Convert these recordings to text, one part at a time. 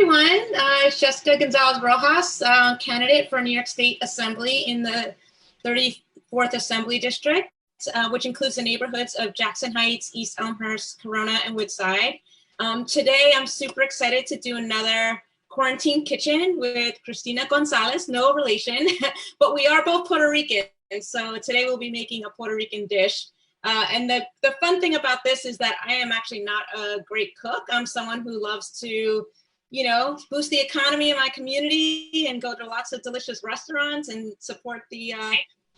everyone. It's Jessica Gonzalez-Rojas, candidate for New York State Assembly in the 34th Assembly District, which includes the neighborhoods of Jackson Heights, East Elmhurst, Corona, and Woodside. Today, I'm super excited to do another quarantine kitchen with Cristina Gonzalez, no relation, but we are both Puerto Rican. And so today we'll be making a Puerto Rican dish. And the fun thing about this is that I am actually not a great cook. I'm someone who loves to, you know, boost the economy in my community and go to lots of delicious restaurants and support the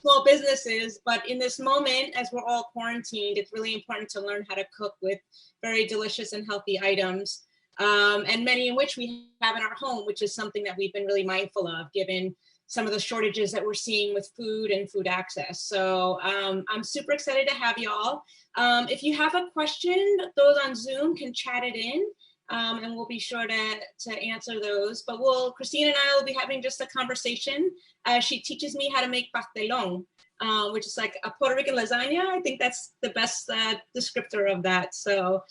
small businesses. But in this moment, as we're all quarantined, it's really important to learn how to cook with very delicious and healthy items, and many in which we have in our home, which is something that we've been really mindful of given some of the shortages that we're seeing with food and food access. So I'm super excited to have y'all. If you have a question, those on Zoom can chat it in, and we'll be sure to answer those. But Cristina and I will be having just a conversation. She teaches me how to make pastelón, which is like a Puerto Rican lasagna. I think that's the best descriptor of that. So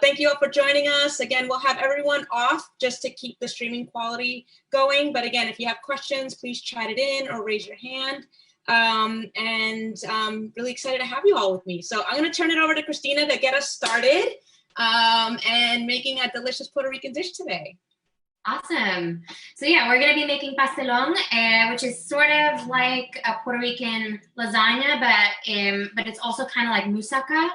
thank you all for joining us. Again, we'll have everyone off just to keep the streaming quality going. But again, if you have questions, please chat it in or raise your hand. And I'm really excited to have you all with me. So I'm going to turn it over to Cristina to get us started and making a delicious Puerto Rican dish today. Awesome. So yeah, we're going to be making pastelón, which is sort of like a Puerto Rican lasagna, but it's also kind of like moussaka,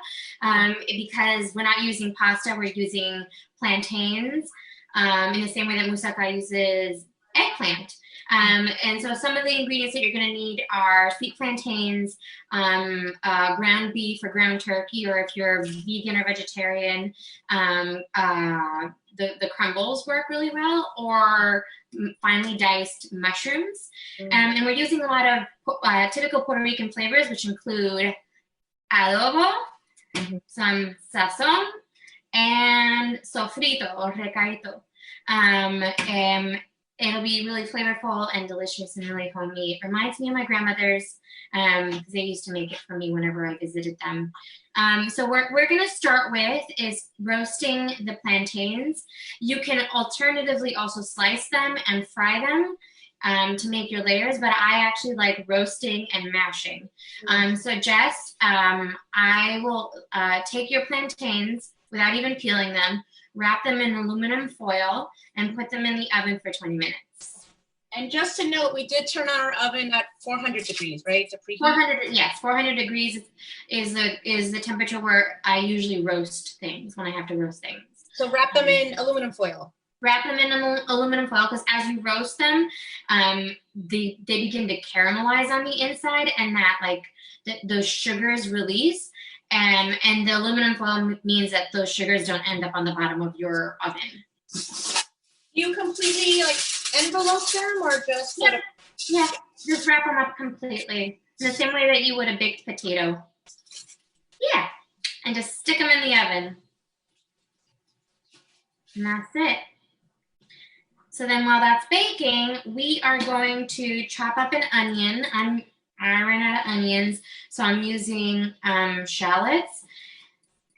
because we're not using pasta, we're using plantains, in the same way that moussaka uses eggplant. And so some of the ingredients that you're going to need are sweet plantains, ground beef or ground turkey, or if you're vegan or vegetarian, the crumbles work really well, or finely diced mushrooms. And we're using a lot of typical Puerto Rican flavors, which include adobo, some sazon, and sofrito or recaito. It'll be really flavorful and delicious and really homey. It reminds me of my grandmother's, because they used to make it for me whenever I visited them. So we're going to start with is roasting the plantains. You can alternatively also slice them and fry them to make your layers, but I actually like roasting and mashing. So Jess, I will take your plantains without even peeling them, wrap them in aluminum foil, and put them in the oven for 20 minutes. And just to note, we did turn on our oven at 400 degrees, right? To preheat. 400 degrees is the temperature where I usually roast things, when I have to roast things. So wrap them in aluminum foil. Wrap them in aluminum foil, because as you roast them, they begin to caramelize on the inside, and that those sugars release. And the aluminum foil means that those sugars don't end up on the bottom of your oven. You completely envelope them, or just sort of? Yeah, just wrap them up completely in the same way that you would a baked potato. Yeah, and just stick them in the oven. And that's it. So then while that's baking, we are going to chop up an onion. I ran out of onions, so I'm using shallots.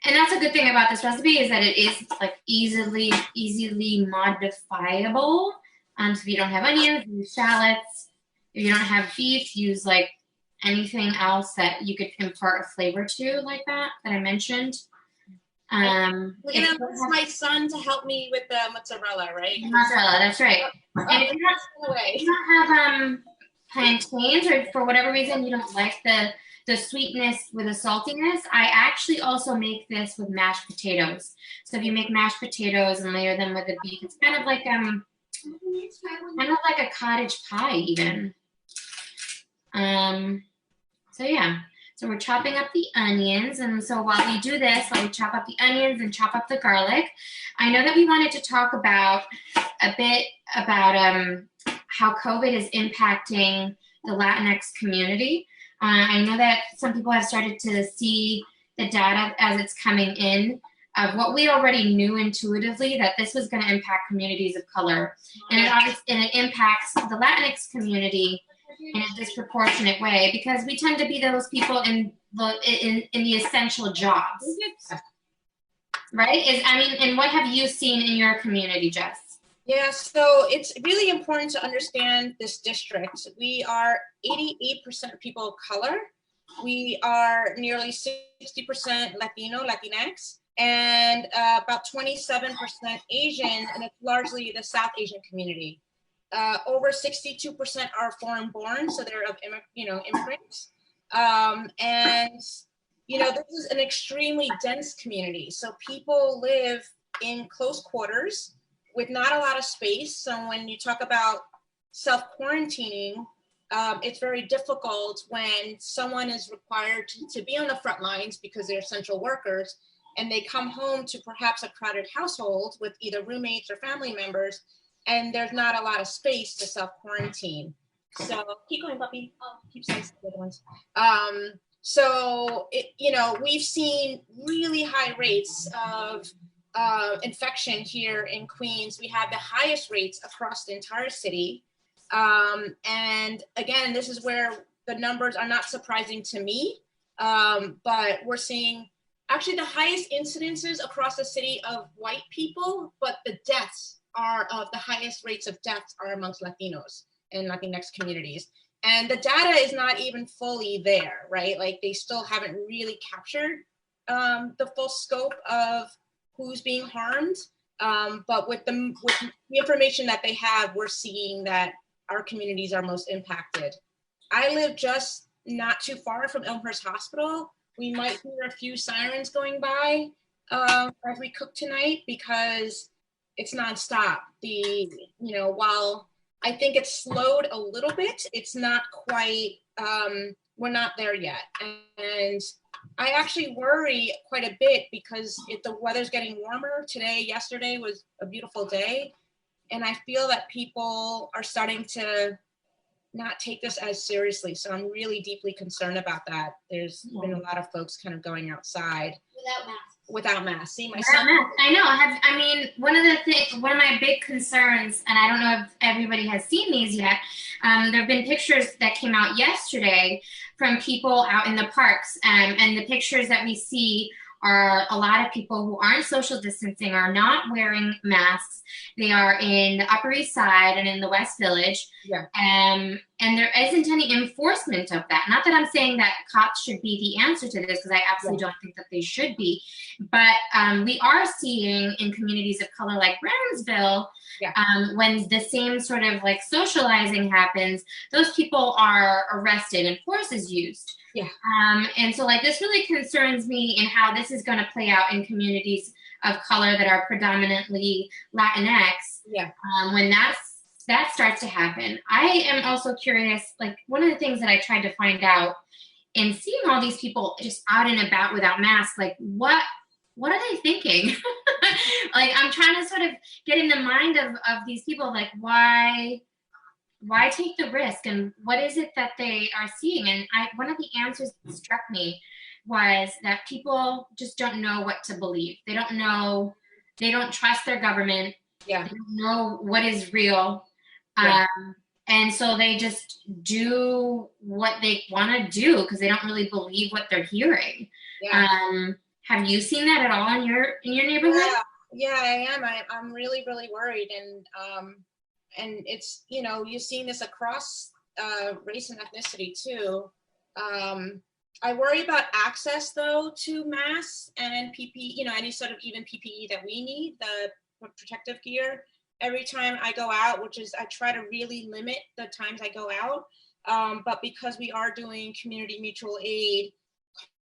And that's a good thing about this recipe, is that it is easily modifiable. So if you don't have onions, use shallots. If you don't have beef, use anything else that you could impart a flavor to, like that I mentioned. We're gonna ask my son to help me with the mozzarella, right? Mozzarella, that's right. And if you don't have plantains, or for whatever reason you don't like the sweetness with the saltiness, I actually also make this with mashed potatoes. So if you make mashed potatoes and layer them with the beef, it's kind of like a cottage pie even. So yeah, so we're chopping up the onions, and so while we do this, while we chop up the onions and chop up the garlic, I know that we wanted to talk about a bit about how COVID is impacting the Latinx community. I know that some people have started to see the data as it's coming in of what we already knew intuitively, that this was going to impact communities of color. And it impacts the Latinx community in a disproportionate way, because we tend to be those people in the essential jobs. Right? And what have you seen in your community, Jess? Yeah, so it's really important to understand this district. We are 88% people of color. We are nearly 60% Latino, Latinx, and about 27% Asian, and it's largely the South Asian community. Over 62% are foreign born, so they're of immigrants. And this is an extremely dense community. So people live in close quarters with not a lot of space. So when you talk about self-quarantining, it's very difficult when someone is required to be on the front lines because they're essential workers, and they come home to perhaps a crowded household with either roommates or family members, and there's not a lot of space to self-quarantine. So keep going, puppy. Oh, keep saying the other ones. So we've seen really high rates of infection here in Queens. We have the highest rates across the entire city. And again, this is where the numbers are not surprising to me, but we're seeing actually the highest incidences across the city of white people, but the deaths are of the highest rates of deaths are amongst Latinos and Latinx communities. And the data is not even fully there, right? Like they still haven't really captured the full scope of who's being harmed. But with the information that they have, we're seeing that our communities are most impacted. I live just not too far from Elmhurst Hospital. We might hear a few sirens going by as we cook tonight because it's nonstop. While I think it's slowed a little bit, it's not quite, we're not there yet. And I actually worry quite a bit because if the weather's getting warmer today, yesterday was a beautiful day. And I feel that people are starting to not take this as seriously. So I'm really deeply concerned about that. There's been a lot of folks kind of going outside without masks. See, my son. I know. One of my big concerns, and I don't know if everybody has seen these yet. There have been pictures that came out yesterday from people out in the parks, and the pictures that we see are a lot of people who aren't social distancing, are not wearing masks. They are in the Upper East Side and in the West Village. Yeah. And there isn't any enforcement of that. Not that I'm saying that cops should be the answer to this, because I absolutely don't think that they should be. But we are seeing in communities of color like Brownsville, when the same sort of like socializing happens, those people are arrested and force is used. Yeah. And so like this really concerns me in how this is going to play out in communities of color that are predominantly Latinx. Yeah. When that starts to happen. I am also curious, like one of the things that I tried to find out in seeing all these people just out and about without masks, like what are they thinking? Like I'm trying to sort of get in the mind of these people, like why take the risk, and what is it that they are seeing? And one of the answers that struck me was that people just don't know what to believe. They don't know, they don't trust their government. Yeah. They don't know what is real. Yeah. And so they just do what they want to do because they don't really believe what they're hearing. Yeah. Have you seen that at all in your neighborhood? Yeah, I am. I'm really, really worried. And it's, you're seeing this across race and ethnicity too. I worry about access though to masks and PPE, any sort of even PPE that we need, the protective gear. Every time I go out, which is, I try to really limit the times I go out. But because we are doing community mutual aid,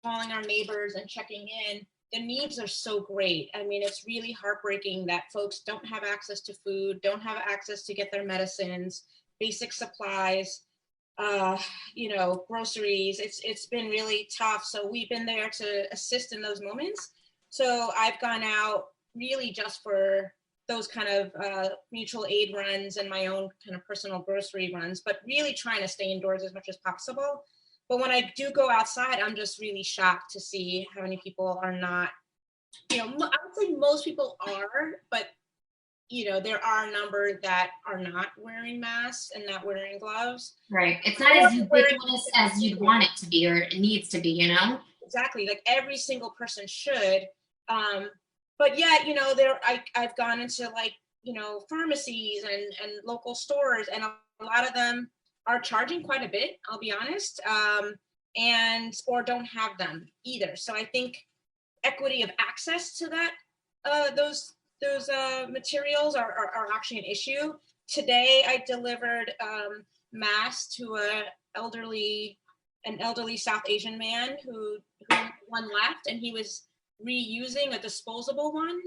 calling our neighbors and checking in, the needs are so great. I mean, it's really heartbreaking that folks don't have access to food, don't have access to get their medicines, basic supplies, groceries. It's been really tough. So we've been there to assist in those moments. So I've gone out really just for those kind of mutual aid runs and my own kind of personal grocery runs, but really trying to stay indoors as much as possible. But when I do go outside, I'm just really shocked to see how many people are not, I would say most people are, but there are a number that are not wearing masks and not wearing gloves. Right. It's not as ubiquitous as you'd want it to be or it needs to be, Exactly. Like every single person should. But yeah, I've gone into like you know, pharmacies and local stores, and a lot of them are charging quite a bit, I'll be honest, and or don't have them either. So I think equity of access to that, those materials are actually an issue. Today I delivered masks to an elderly South Asian man who one left, and he was reusing a disposable one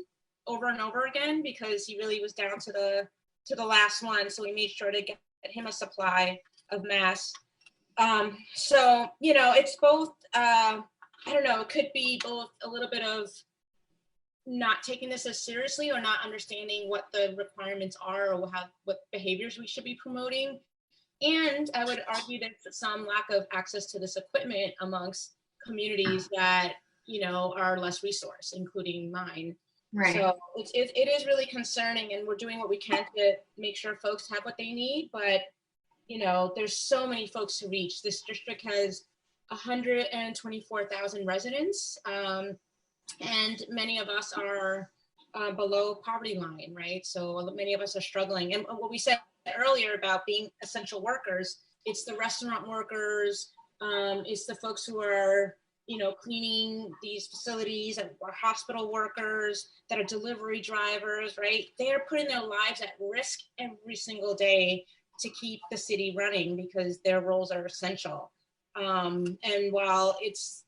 over and over again because he really was down to the last one. So we made sure to get him a supply of masks. So, you know, it's both, I don't know, it could be both a little bit of not taking this as seriously or not understanding what the requirements are or what behaviors we should be promoting. And I would argue there's some lack of access to this equipment amongst communities that, you know, are less resourced, including mine. Right. So it is really concerning, and we're doing what we can to make sure folks have what they need. But, you know, there's so many folks to reach. This district has 124,000 residents, and many of us are below poverty line, right? So many of us are struggling. And what we said earlier about being essential workers, it's the restaurant workers, it's the folks who are, you know, cleaning these facilities, and our hospital workers that are delivery drivers, right? They are putting their lives at risk every single day to keep the city running because their roles are essential. And while it's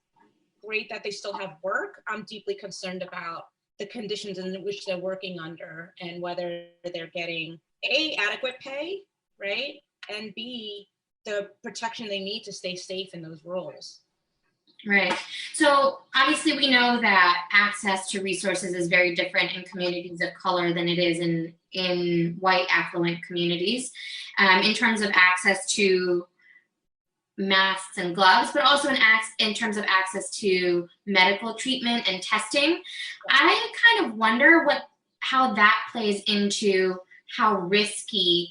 great that they still have work, I'm deeply concerned about the conditions in which they're working under and whether they're getting A, adequate pay, right? And B, the protection they need to stay safe in those roles. Right. So obviously we know that access to resources is very different in communities of color than it is in white affluent communities, in terms of access to masks and gloves, but also in terms of access to medical treatment and testing. I kind of wonder how that plays into how risky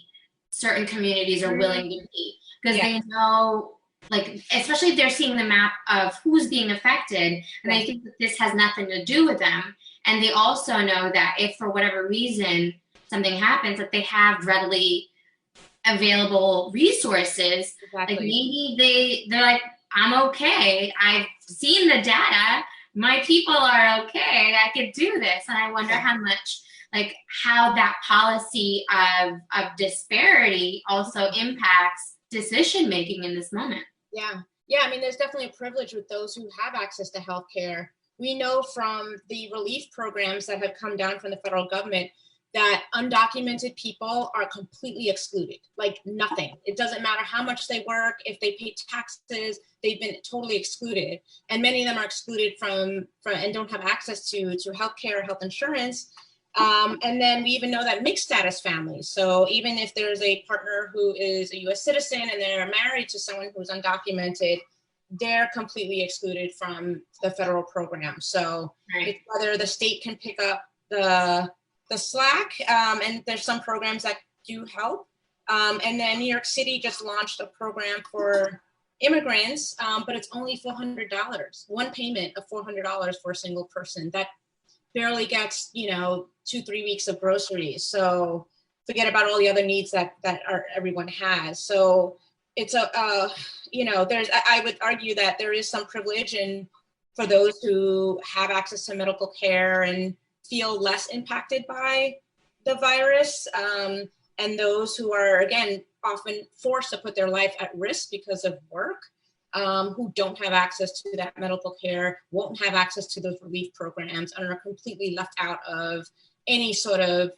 certain communities are willing to be, because they know, like, especially if they're seeing the map of who's being affected, and they think that this has nothing to do with them. And they also know that if for whatever reason something happens, that they have readily available resources. Exactly. Like maybe they're like, I'm okay. I've seen the data. My people are okay. I could do this. And I wonder how much, like, how that policy of disparity also impacts decision making in this moment. Yeah. I mean, there's definitely a privilege with those who have access to healthcare. We know from the relief programs that have come down from the federal government that undocumented people are completely excluded, like nothing. It doesn't matter how much they work, if they pay taxes, they've been totally excluded. And many of them are excluded from and don't have access to healthcare or health insurance. And then we even know that mixed status families. So even if there's a partner who is a US citizen and they're married to someone who's undocumented, they're completely excluded from the federal program. So it's whether the state can pick up the slack, and there's some programs that do help. And then New York City just launched a program for immigrants, but it's only $400, one payment of $400 for a single person. That barely gets, 2-3 weeks of groceries. So forget about all the other needs that everyone has. So it's I would argue that there is some privilege for those who have access to medical care and feel less impacted by the virus, and those who are, again, often forced to put their life at risk because of work, who don't have access to that medical care, won't have access to those relief programs, and are completely left out of any sort of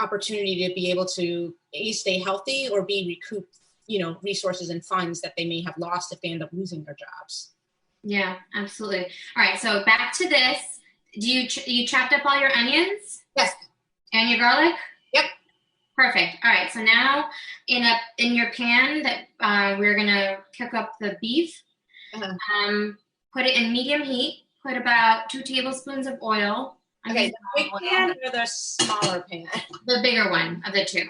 opportunity to be able to A, stay healthy, or B, recoup, resources and funds that they may have lost if they end up losing their jobs. Yeah, absolutely. All right, so back to this. You chopped up all your onions? Yes. And your garlic? Yep. Perfect. All right, so now in your pan that we're gonna cook up the beef. Put it in medium heat. Put about 2 tablespoons of oil. Okay, the big pan or the smaller pan? The bigger one of the two.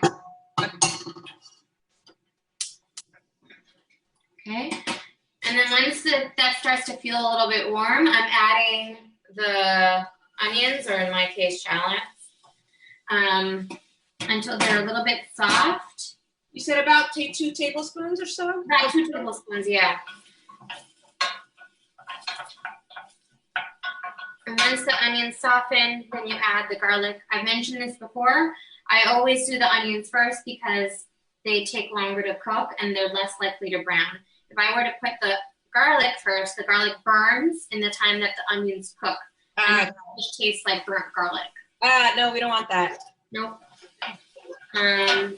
Okay. And then once that starts to feel a little bit warm, I'm adding the onions, or in my case, shallots. until they're a little bit soft. You said about 2 tablespoons or so? About 2 tablespoons, yeah. And once the onions soften, then you add the garlic. I've mentioned this before. I always do the onions first because they take longer to cook and they're less likely to brown. If I were to put the garlic first, the garlic burns in the time that the onions cook. And it just tastes like burnt garlic. No, we don't want that. Nope. Okay,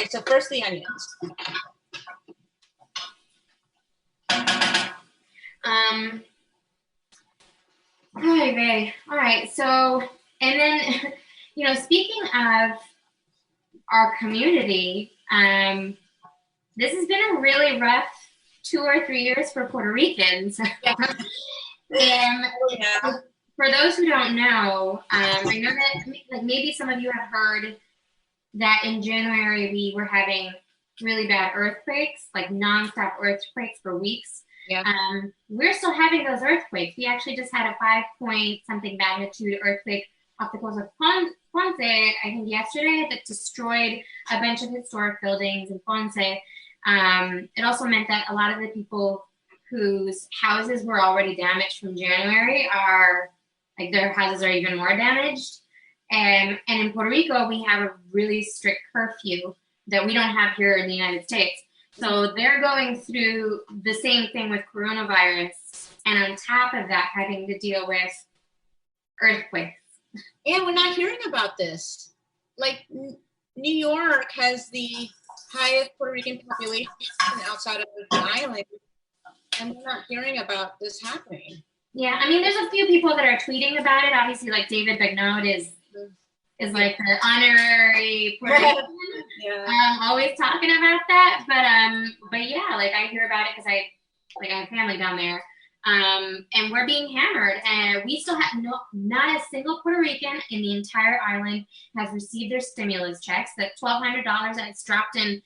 so first the onions. Okay, all right, so, and then, you know, speaking of our community, this has been a really rough 2 or 3 years for Puerto Ricans. Yeah. And for those who don't know, I know that like maybe some of you have heard that in January we were having really bad earthquakes, like nonstop earthquakes for weeks. Yeah. We're still having those earthquakes. We actually just had a 5-point-something magnitude earthquake off the coast of Ponce, I think yesterday, that destroyed a bunch of historic buildings in Ponce. It also meant that a lot of the people whose houses were already damaged from January are, like, their houses are even more damaged. And in Puerto Rico, we have a really strict curfew that we don't have here in the United States. So they're going through the same thing with coronavirus, and on top of that, having to deal with earthquakes. And we're not hearing about this. Like, New York has the highest Puerto Rican population outside of the island, and we're not hearing about this happening. Yeah, I mean, there's a few people that are tweeting about it. Obviously, like David Begnaud is like the honorary Puerto Rican. Yeah. Always talking about that, but yeah, like I hear about it because I have family down there, and we're being hammered, and we still have not a single Puerto Rican in the entire island has received their stimulus checks. That $1,200 that it's dropped in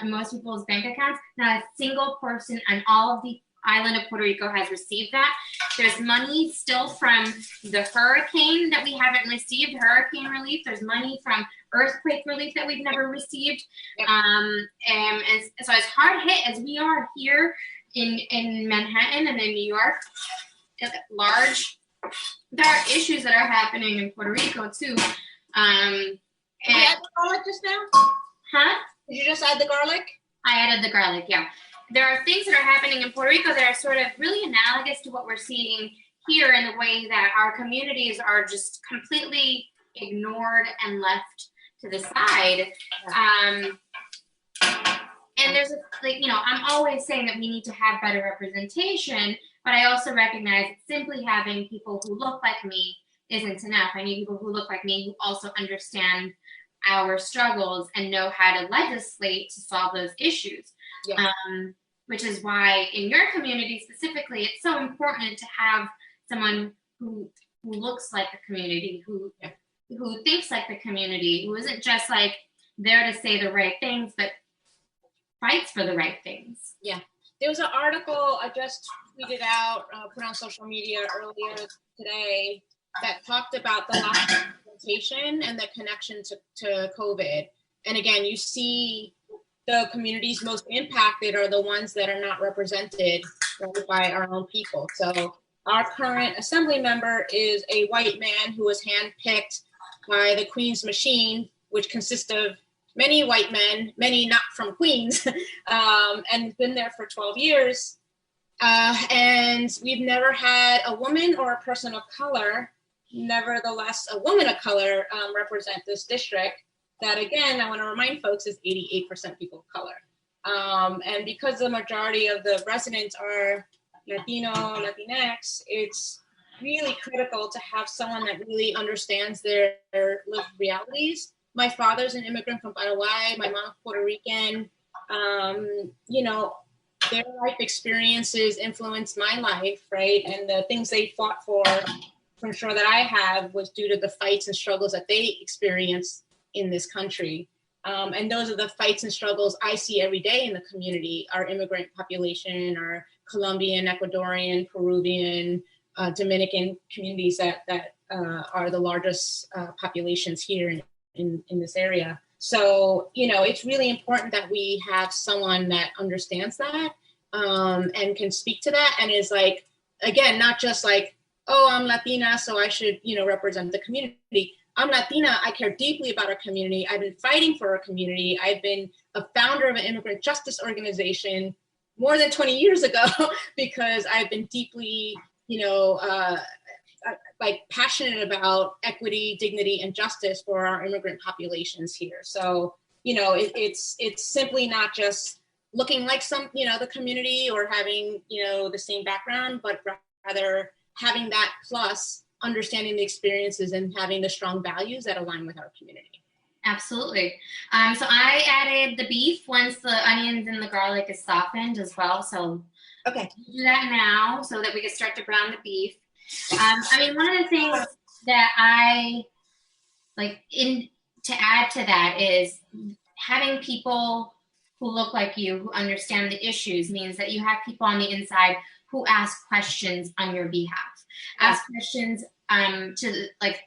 most people's bank accounts. Not a single person on all of the island of Puerto Rico has received that. There's money still from the hurricane that we haven't received, hurricane relief. There's money from earthquake relief that we've never received. Yep. And so as hard hit as we are here in Manhattan and in New York at large, there are issues that are happening in Puerto Rico too. Did you add the garlic just now? Huh? Did you just add the garlic? I added the garlic, yeah. There are things that are happening in Puerto Rico that are sort of really analogous to what we're seeing here in the way that our communities are just completely ignored and left to the side. And there's I'm always saying that we need to have better representation, but I also recognize that simply having people who look like me isn't enough. I need people who look like me who also understand our struggles and know how to legislate to solve those issues. Yeah. Which is why in your community specifically, it's so important to have someone who looks like the community, who thinks like the community, who isn't just like there to say the right things, but fights for the right things. Yeah. There was an article I just tweeted out, put on social media earlier today that talked about the lack of representation and the connection to COVID. And again, you see the communities most impacted are the ones that are not represented by our own people. So our current assembly member is a white man who was handpicked by the Queens machine, which consists of many white men, many not from Queens, and been there for 12 years. And we've never had a woman or a person of color, nevertheless, a woman of color represent this district. That, again, I want to remind folks, is 88% people of color. And because the majority of the residents are Latino, Latinx, it's really critical to have someone that really understands their lived realities. My father's an immigrant from Paraguay. My mom's Puerto Rican. Their life experiences influenced my life, right? And the things they fought for ensure that I have was due to the fights and struggles that they experienced in this country. And those are the fights and struggles I see every day in the community. Our immigrant population, our Colombian, Ecuadorian, Peruvian, Dominican communities that are the largest populations here in this area. So, you know, it's really important that we have someone that understands that and can speak to that and is like, again, not just like, oh, I'm Latina, so I should, you know, represent the community. I'm Latina, I care deeply about our community. I've been fighting for our community. I've been a founder of an immigrant justice organization more than 20 years ago because I've been deeply, you know, like passionate about equity, dignity, and justice for our immigrant populations here. So, you know, it's simply not just looking like some, you know, the community or having, you know, the same background, but rather having that plus understanding the experiences and having the strong values that align with our community. Absolutely. So I added the beef once the onions and the garlic is softened as well. So okay, do that now so that we can start to brown the beef. I mean, one of the things that I like to add to that is having people who look like you, who understand the issues, means that you have people on the inside who ask questions on your behalf. Ask questions to like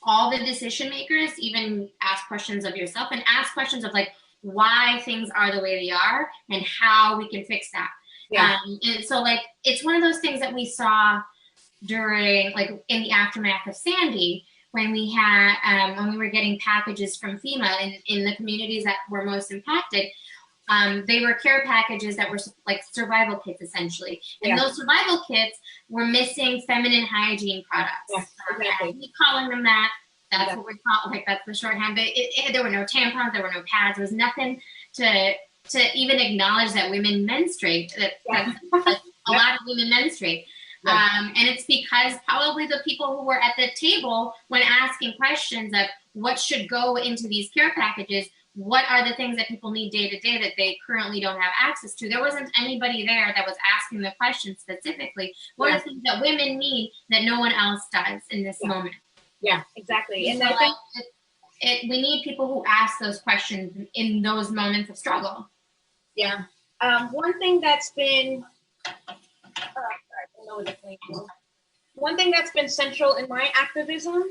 all the decision makers, even ask questions of yourself and ask questions of like why things are the way they are and how we can fix that. Yeah. And so like, it's one of those things that we saw during like in the aftermath of Sandy, when we had, when we were getting packages from FEMA in the communities that were most impacted. They were care packages that were like survival kits, essentially. And those survival kits were missing feminine hygiene products. Yes, exactly. We calling them that. That's what we call, like, that's the shorthand. But there were no tampons, there were no pads. There was nothing to even acknowledge that women menstruate. That a lot of women menstruate. And it's because probably the people who were at the table when asking questions of what should go into these care packages, what are the things that people need day to day that they currently don't have access to? There wasn't anybody there that was asking the question specifically. What are the things that women need that no one else does in this moment? Yeah, exactly. And so I think we need people who ask those questions in those moments of struggle. Yeah. One thing that's been central in my activism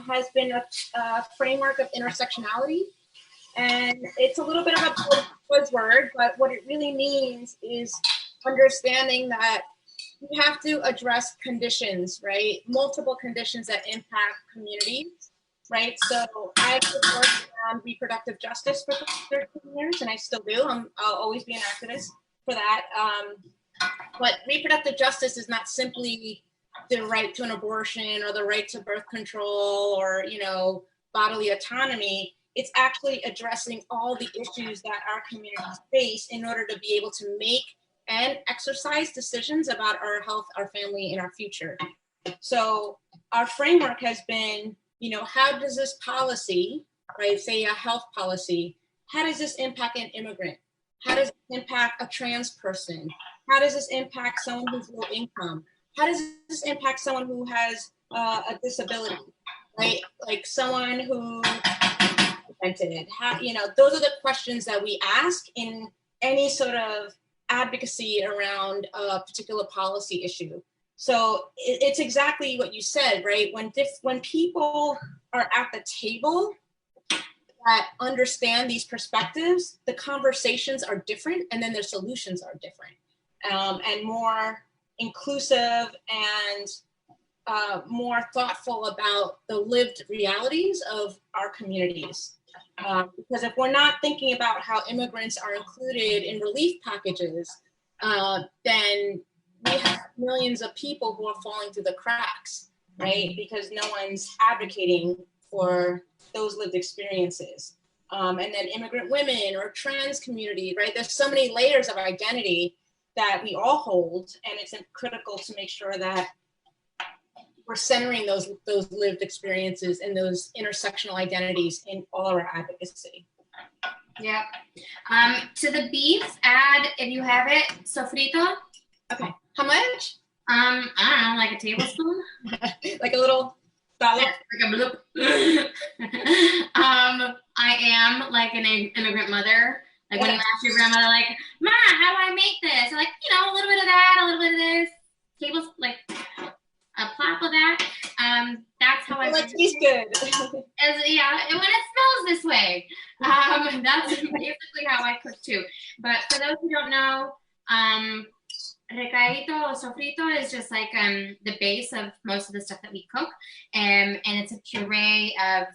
has been a framework of intersectionality. And it's a little bit of a buzzword, but what it really means is understanding that you have to address conditions, right? Multiple conditions that impact communities, right? So I've worked on reproductive justice for 13 years, and I still do. I'll always be an activist for that. But reproductive justice is not simply the right to an abortion or the right to birth control or, you know, bodily autonomy. It's actually addressing all the issues that our communities face in order to be able to make and exercise decisions about our health, our family, and our future. So our framework has been, you know, how does this policy, right, say a health policy, how does this impact an immigrant? How does it impact a trans person? How does this impact someone who's low income? How does this impact someone who has a disability, right? Like someone who how, you know, those are the questions that we ask in any sort of advocacy around a particular policy issue. So it's exactly what you said, right? When people are at the table that understand these perspectives, the conversations are different and then their solutions are different and more inclusive and more thoughtful about the lived realities of our communities. Because if we're not thinking about how immigrants are included in relief packages, then we have millions of people who are falling through the cracks, right? Because no one's advocating for those lived experiences. And then immigrant women or trans community, right? There's so many layers of identity that we all hold, and it's critical to make sure that we're centering those lived experiences and those intersectional identities in all of our advocacy. Yeah. To the beef, add, if you have it, sofrito. Okay. How much? I don't know, like a tablespoon. Like a little dollop. Like a bloop. I am like an immigrant mother. Like when you ask your grandmother, like, Ma, how do I make this? Or like, you know, a little bit of that, a little bit of this. Like a plop of that. that's how I It tastes good. Yeah, and when it smells this way. That's basically how I cook too. But for those who don't know, recadito or sofrito is just like the base of most of the stuff that we cook, and it's a puree of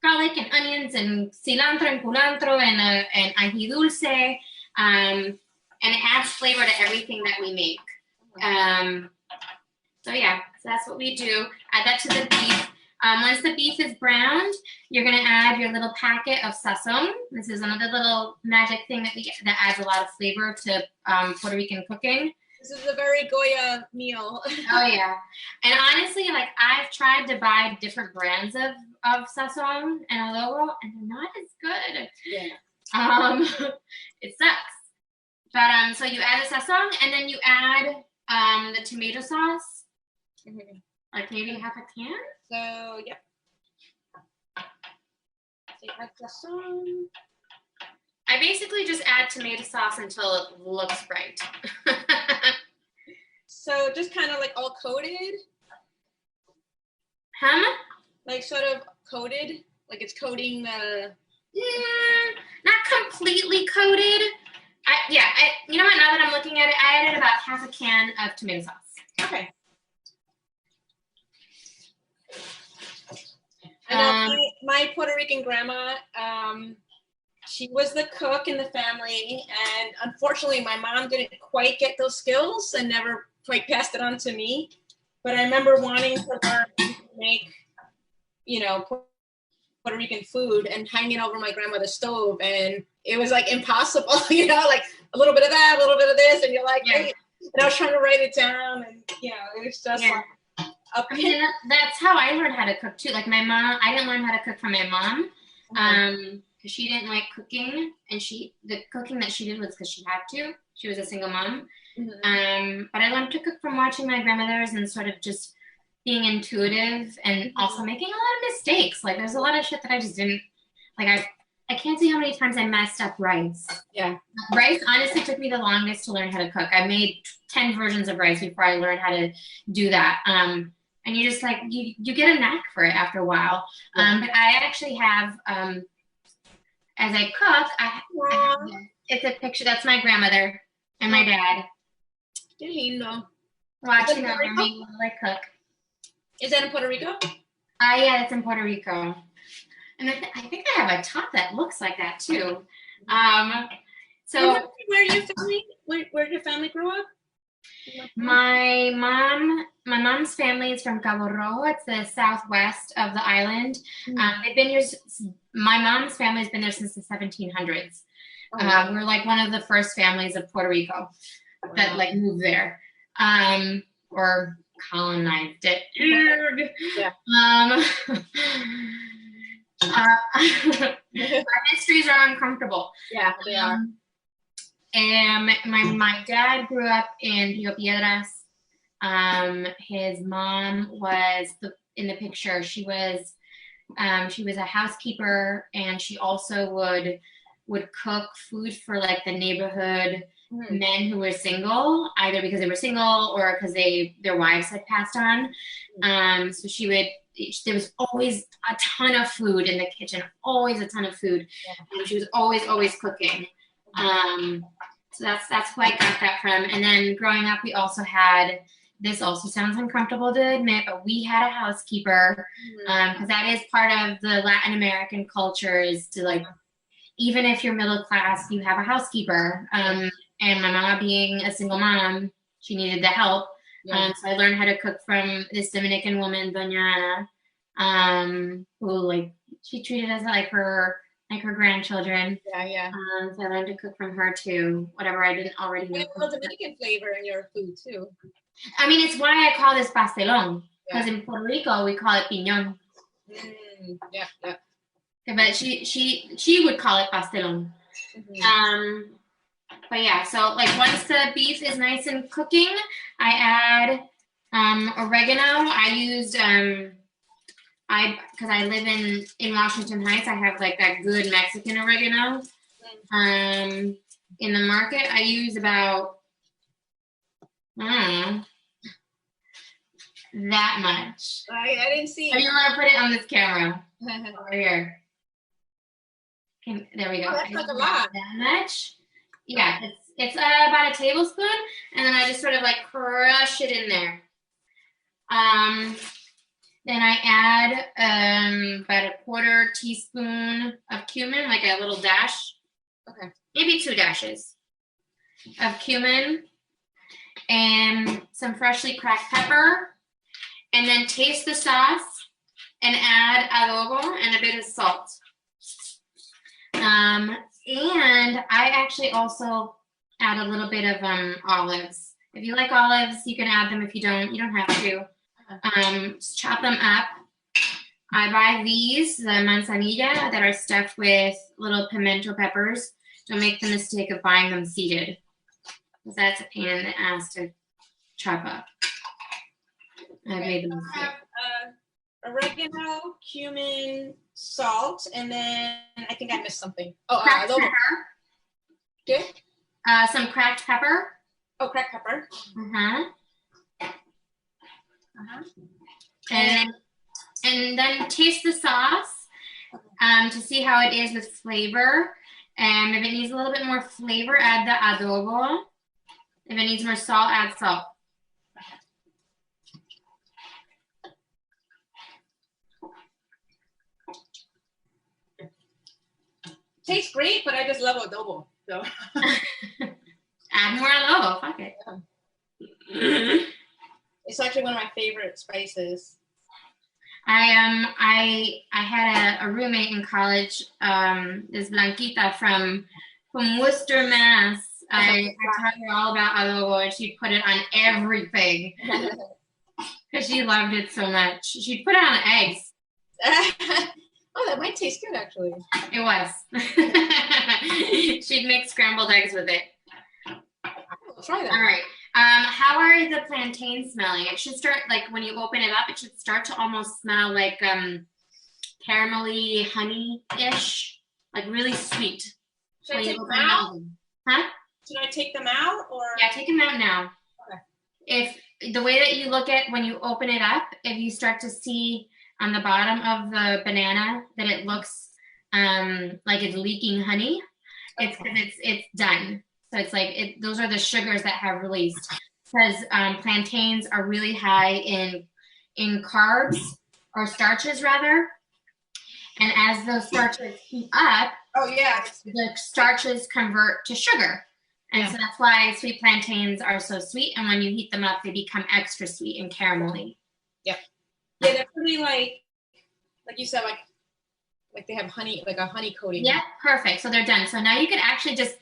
garlic and onions and cilantro and culantro and ají dulce, and it adds flavor to everything that we make. So yeah, so that's what we do. Add that to the beef. Once the beef is browned, you're gonna add your little packet of sazon. This is another little magic thing that adds a lot of flavor to Puerto Rican cooking. This is a very Goya meal. Oh yeah, and honestly, like I've tried to buy different brands of sazon and adobo, and they're not as good. Yeah. It sucks. But so you add the sazon, and then you add the tomato sauce, like maybe half a can. So yeah. So you add sazon. I basically just add tomato sauce until it looks right. So just kind of like all coated? Like sort of coated? Like it's coating the... Not completely coated. You know what, now that I'm looking at it, I added about half a can of tomato sauce. Okay. I know my Puerto Rican grandma, she was the cook in the family, and unfortunately my mom didn't quite get those skills and never quite passed it on to me. But I remember wanting to learn to make, you know, Puerto Rican food and hanging over my grandmother's stove, and it was like impossible, you know, like a little bit of that, a little bit of this, and you're like, hey. And I was trying to write it down, and you know, it was just like I mean, that's how I learned how to cook too. Like my mom, I didn't learn how to cook from my mom, because she didn't like cooking, and the cooking that she did was because she had to. She was a single mom. But I learned to cook from watching my grandmothers and sort of just being intuitive, and also making a lot of mistakes. Like there's a lot of shit that I just didn't like. I can't see how many times I messed up rice. Yeah. Rice honestly took me the longest to learn how to cook. I made 10 versions of rice before I learned how to do that. And you just like, you get a knack for it after a while. But I actually have, as I cook, it's a picture, that's my grandmother and my dad. Watching over me while I cook. Is that in Puerto Rico? Yeah, it's in Puerto Rico. And I think I have a top that looks like that too. So where did your family grow up? My mom's family is from Cabo Rojo. It's the southwest of the island. They've been here. My mom's family has been there since the 1700s. We're like one of the first families of Puerto Rico that like moved there, or colonized it. Our histories are uncomfortable. Yeah, they are. And my dad grew up in Rio Piedras. His mom was in the picture. She was a housekeeper, and she also would cook food for like the neighborhood men who were single, either because they were single or because their wives had passed on. So there was always a ton of food in the kitchen, always a ton of food. And she was always cooking. So that's who I got that from. And then growing up, we also had, this also sounds uncomfortable to admit, but we had a housekeeper, because that is part of the Latin American culture, is to like, even if you're middle class, you have a housekeeper. And my mama, being a single mom, she needed the help. So I learned how to cook from this Dominican woman, Doña Ana, who like, she treated us like her grandchildren. So I learned to cook from her too, whatever I didn't already know. You have a little Dominican flavor in your food too. I mean, it's why I call this pastelón, because in Puerto Rico we call it piñón. But she would call it pastelón. But yeah, so like once the beef is nice and cooking, I add oregano. I used because I live in Washington Heights, I have like that good Mexican oregano. In the market, I use about, I don't know, that much. I didn't see Or it. you want to put it on this camera over here? There we go. Oh, that's like a lot. That much? Yeah, it's about a tablespoon, and then I just sort of like crush it in there. Then I add about a quarter teaspoon of cumin, like a little dash. Okay. Maybe 2 dashes of cumin, and some freshly cracked pepper, and then taste the sauce and add adobo and a bit of salt. And I actually also add a little bit of olives. If you like olives, you can add them. If you don't have to. Just chop them up. I buy these, the manzanilla, that are stuffed with little pimento peppers. Don't make the mistake of buying them seeded, because that's a pain in the ass to chop up. I made the mistake. Oregano, cumin, salt, and then I think I missed something. Oh, Cracked adobo. pepper. Okay. Some cracked pepper. Oh, cracked pepper. And then taste the sauce to see how it is with flavor. And if it needs a little bit more flavor, add the adobo. If it needs more salt, add salt. Tastes great, but I just love adobo. So Add more adobo. Fuck it. It's actually one of my favorite spices. I had a roommate in college, this Blanquita from Worcester, Mass. I taught her all about adobo, and she'd put it on everything because she loved it so much. She'd put it on eggs. Oh, that might taste good, actually. It was. She'd make scrambled eggs with it. I'll try that. All right. How are the plantains smelling? It should start, like, when you open it up, it should start to almost smell like caramelly honey-ish, like really sweet. Should I take them out? Huh? Should I take them out, or? Yeah, take them out now. Okay. If the way that you look at when you open it up, if you start to see on the bottom of the banana that it looks like it's leaking honey, it's because it's done. So it's like those are the sugars that have released, because plantains are really high in carbs, or starches rather. And as those starches heat up, the starches convert to sugar. And so that's why sweet plantains are so sweet. And when you heat them up, they become extra sweet and caramelly. Yeah, they're pretty like you said, like they have honey, like a honey coating. Yeah, perfect. So they're done. So now you could actually just,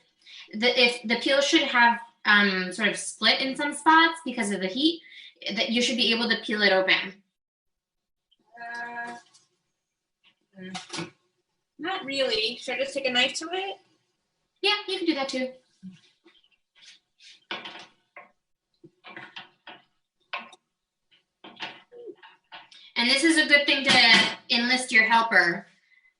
if the peel should have sort of split in some spots because of the heat, that you should be able to peel it open. Not really. Should I just take a knife to it? Yeah, you can do that too. And this is a good thing to enlist your helper.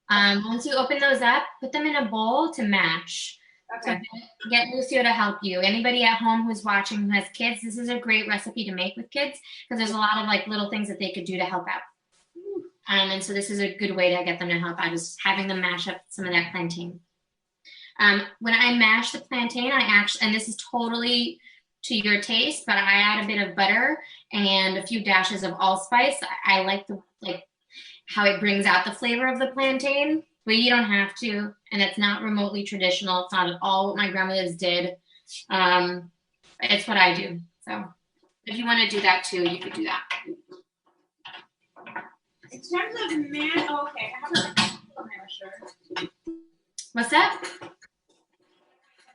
Once you open those up, put them in a bowl to mash. Okay. So get Lucio to help you. Anybody at home who's watching who has kids, this is a great recipe to make with kids, because there's a lot of like little things that they could do to help out. And so this is a good way to get them to help out, is having them mash up some of that plantain. When I mash the plantain, and this is totally to your taste, but I add a bit of butter and a few dashes of allspice. I like how it brings out the flavor of the plantain, but you don't have to, and it's not remotely traditional. It's not at all what my grandmothers did. It's what I do. So if you want to do that too, you could do that. In terms of okay, I have a potato masher. What's that?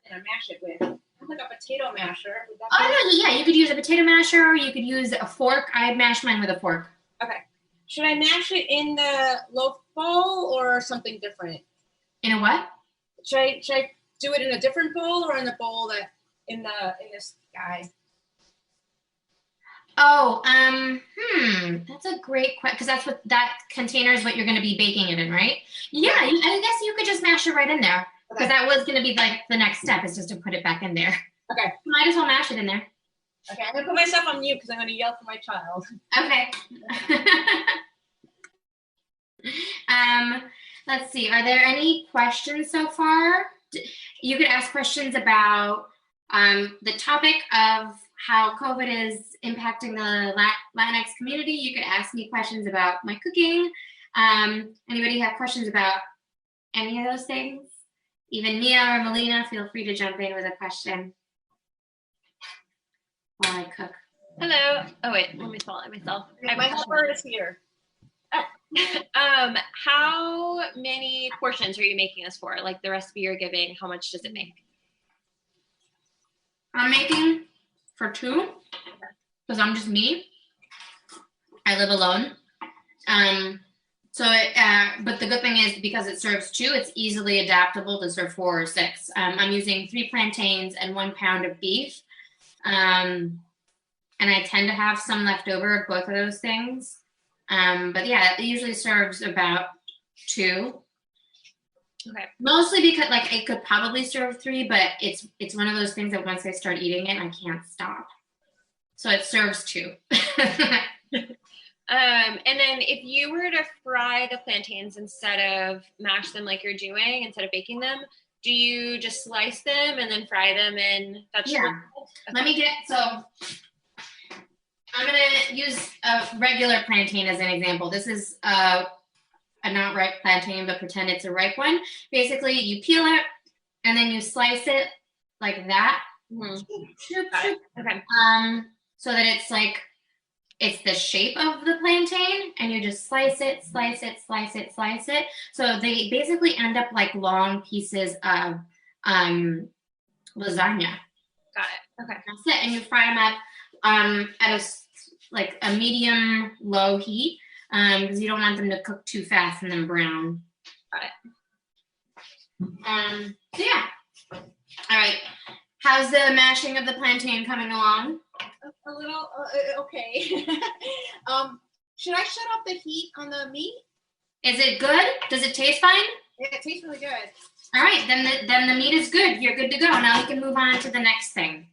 And I mash it with. I have like a potato masher. Oh, no, yeah, you could use a potato masher, or you could use a fork. I mash mine with a fork. Okay. Should I mash it in the loaf bowl or something different? In a what? Should I do it in a different bowl, or in the bowl that in this guy? Oh, that's a great question, because that's what that container is, what you're going to be baking it in, right? Yeah, I guess you could just mash it right in there, because that was going to be like the next step, is just to put it back in there. Okay. Might as well mash it in there. Okay, I'm gonna put myself on mute because I'm gonna yell for my child. Okay. Let's see. Are there any questions so far? You could ask questions about the topic of how COVID is impacting the Latinx community. You could ask me questions about my cooking. Anybody have questions about any of those things? Even Mia or Melina, feel free to jump in with a question while I cook. Hello. Oh wait, let me spell it myself. My helper is here. How many portions are you making this for? Like the recipe you're giving, how much does it make? I'm making for 2 because I'm just me. I live alone. But the good thing is because it serves 2, it's easily adaptable to serve 4 or 6. I'm using 3 plantains and 1 pound of beef. And I tend to have some left over of both of those things. But yeah, it usually serves about 2. Okay. Mostly because like it could probably serve 3, but it's one of those things that once I start eating it, I can't stop. So it serves 2. And then if you were to fry the plantains instead of mash them like you're doing, instead of baking them, do you just slice them and then fry them in vegetable? Yeah. Okay. So I'm gonna use a regular plantain as an example. This is a not ripe plantain, but pretend it's a ripe one. Basically, you peel it and then you slice it like that. Mm-hmm. Okay. So that it's like it's the shape of the plantain, and you just slice it, slice it, slice it, slice it. So they basically end up like long pieces of lasagna. Got it. Okay. That's it, and you fry them up at a medium low heat because you don't want them to cook too fast and then brown. Got it. So yeah. All right. How's the mashing of the plantain coming along? A little okay. Should I shut off the heat on the meat? Is it good? Does it taste fine? Yeah, it tastes really good. All right, then the meat is good. You're good to go. Now we can move on to the next thing.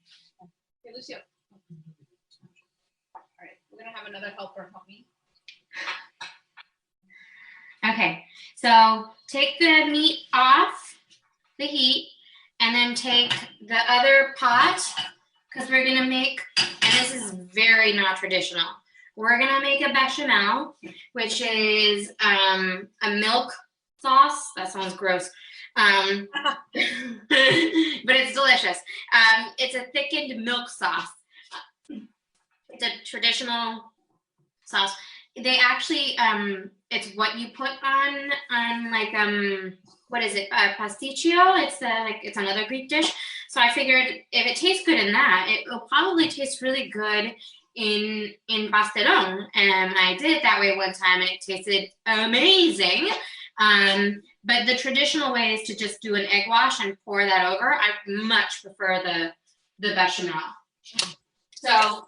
Okay, Lucio. All right, we're gonna have another helper help me. Okay, so take the meat off the heat and then take the other pot because we're gonna make, and this is very not traditional, we're gonna make a bechamel, which is a milk sauce. That sounds gross. But it's delicious. It's a thickened milk sauce. It's a traditional sauce. They actually, it's what you put on like what is it? Pasticcio. It's another Greek dish. So I figured if it tastes good in that, it will probably taste really good in Pastelón. And I did it that way one time, and it tasted amazing. But the traditional way is to just do an egg wash and pour that over. I much prefer the bechamel. So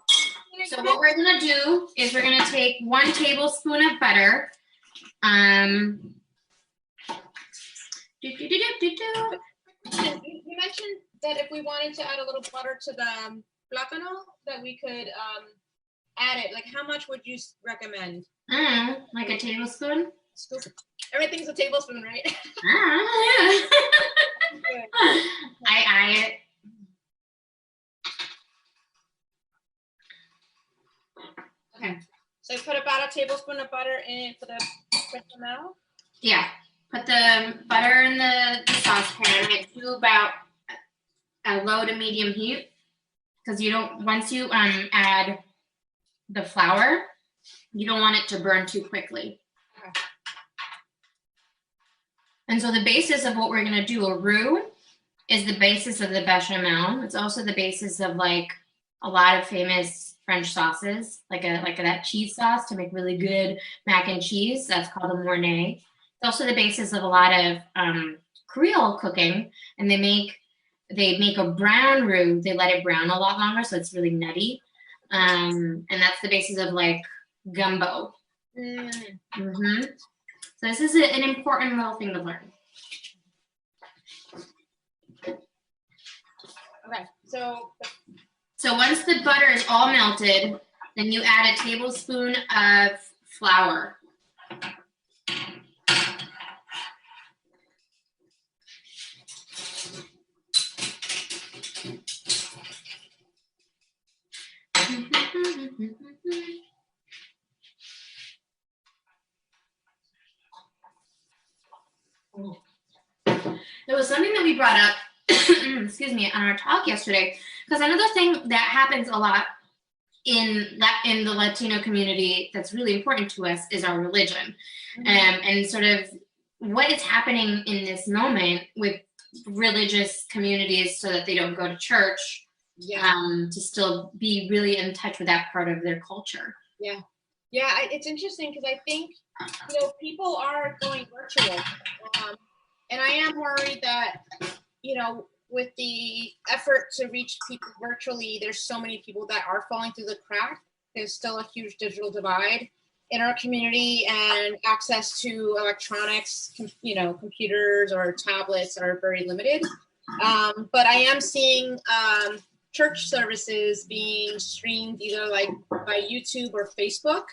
what we're gonna do is we're gonna take 1 tablespoon of butter. You mentioned that if we wanted to add a little butter to the plátano, that we could add it. Like, how much would you recommend? Like a tablespoon? Scoop. Everything's a tablespoon, right? Okay. So put about a tablespoon of butter in for the bechamel? Yeah. Put the butter in the saucepan. I do about a low to medium heat because once you add the flour, you don't want it to burn too quickly. Okay. And so the basis of what we're going to do, a roux, is the basis of the bechamel. It's also the basis of like a lot of famous French sauces, like that cheese sauce to make really good mac and cheese. That's called a mornay. It's also the basis of a lot of Creole cooking, and they make a brown roux. They let it brown a lot longer, so it's really nutty. And that's the basis of like gumbo. Mm-hmm. So this is an important little thing to learn. Okay, so So once the butter is all melted, then you add a tablespoon of flour. There was something that we brought up, excuse me, on our talk yesterday, because another thing that happens a lot in the Latino community that's really important to us is our religion, and sort of what is happening in this moment with religious communities so that they don't go to church, to still be really in touch with that part of their culture. Yeah, it's interesting because I think, people are going virtual, and I am worried that, with the effort to reach people virtually, there's so many people that are falling through the crack. There's still a huge digital divide in our community, and access to electronics, computers or tablets are very limited. But I am seeing church services being streamed either like by YouTube or Facebook.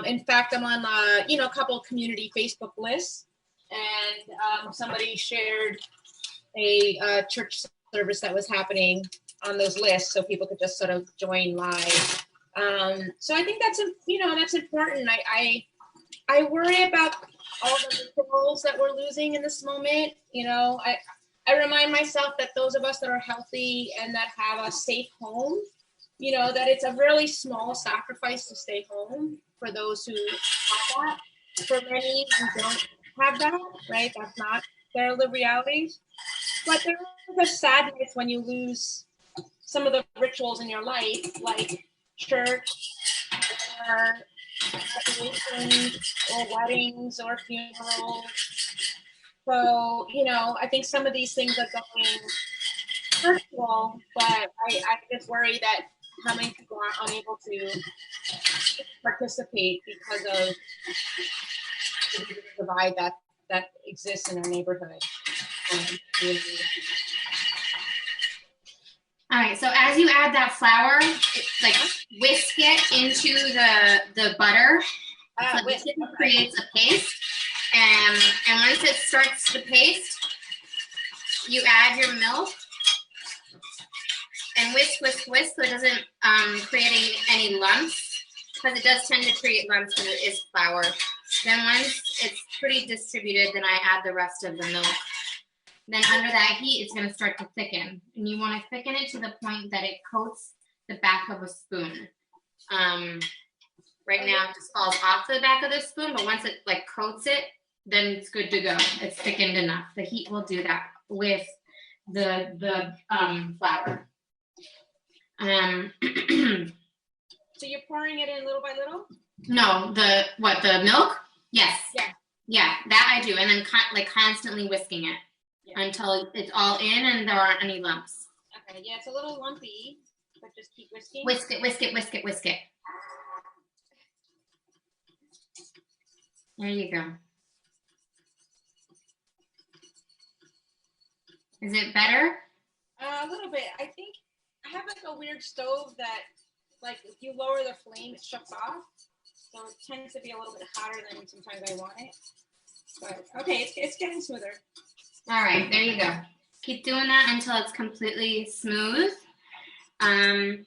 In fact, I'm on a couple of community Facebook lists, and somebody shared a church service that was happening on those lists, so people could just sort of join live. So I think that's that's important. I worry about all the rituals that we're losing in this moment. I remind myself that those of us that are healthy and that have a safe home, that it's a really small sacrifice to stay home for those who have that. For many who don't have that, right? That's not their lived realities. But there is a sadness when you lose some of the rituals in your life, like church or graduations or weddings or funerals. So, I think some of these things are going virtual, but I just worry that how many people are unable to participate because of the divide that exists in our neighborhood. All right, so as you add that flour, whisk it into the butter. So it creates a paste. And once it starts to paste, you add your milk and whisk so it doesn't create any lumps, because it does tend to create lumps when it is flour. Then once it's pretty distributed, then I add the rest of the milk. Then under that heat, it's going to start to thicken. And you want to thicken it to the point that it coats the back of a spoon. Right now, it just falls off the back of the spoon, but once it coats it, then it's good to go. It's thickened enough. The heat will do that with the flour. So you're pouring it in little by little? No, the milk? Yes. Yeah, that I do. And then constantly whisking it until it's all in and there aren't any lumps. Okay, yeah, it's a little lumpy, but just keep whisking. Whisk it. There you go. Is it better? A little bit. I think I have a weird stove that, if you lower the flame, it shuts off. So it tends to be a little bit hotter than sometimes I want it. But okay, it's getting smoother. All right, there you go. Keep doing that until it's completely smooth. It's